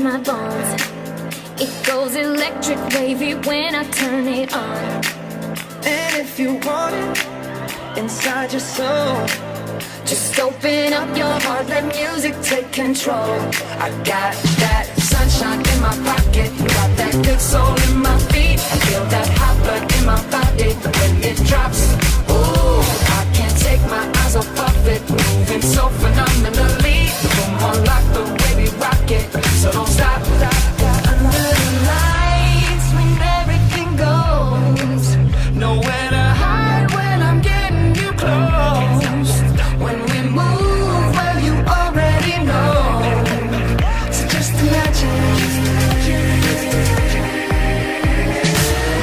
my bones. It goes electric wavy when I turn it on. And if you want it inside your soul, just open up your heart, let music take control. I got that sunshine in my pocket, got that good soul in my feet. I feel that hot blood in my body when it drops. Ooh, I can't take my eyes off of it, moving so phenomenally. Come on, like the way we rock it, so don't stop. Under the lights when everything goes, Nowhere to hide when I'm getting you close. when we move, well you already know. So just imagine.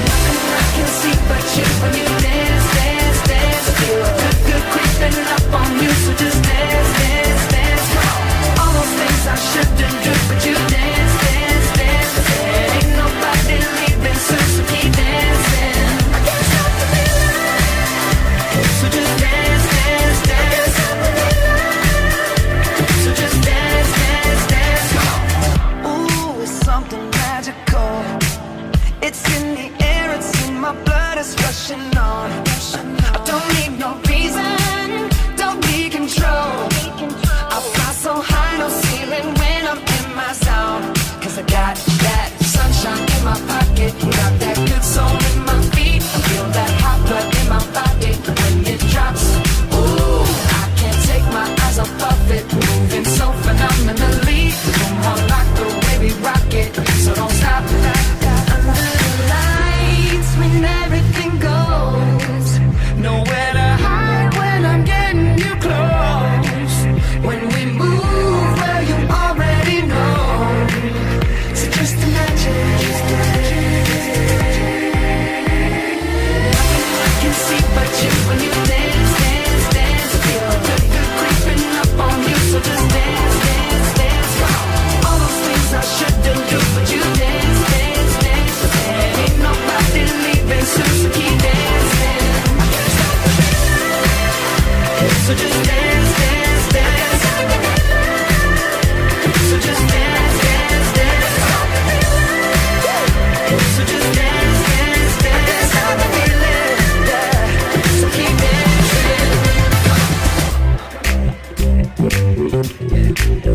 Nothing I can see but you when you dance, dance, dance. Feel good, good creeping up on you, so just dance, dance, dance. All those things I shouldn't do, but you dance, dance, dance. Ain't nobody leaving soon, so keep dancing. I can't stop the feeling, so just dance, dance, dance. So just dance, dance, dance. Ooh, it's something magical. It's in the air, it's in my blood, it's rushing on. I don't need no reason, don't need control. I fly so high, no ceiling when I'm in my zone. Cause I got that sunshine in my pocket, got that good soul in my feet. I feel that hot blood in my body when it drops. Ooh, I can't take my eyes off of it, moving so phenomenally. Come on, like the way we rock it, so don't stop. Under the lights when everything goes, Nowhere to hide when I'm getting you close. when we move, well you already know. So just imagine. Nothing I can see but you when you dance, dance, dance. Feel good, good creeping up on you, so just dance, dance, dance. All those things I shouldn't do, but you dance, dance, dance. Ain't nobody leaving soon, so keep dancing. I can't stop the feeling, so just dance, dance, dance. So just dance, dance, dance. So just dance, dance, dance. How the feeling, yeah. So keep dancing.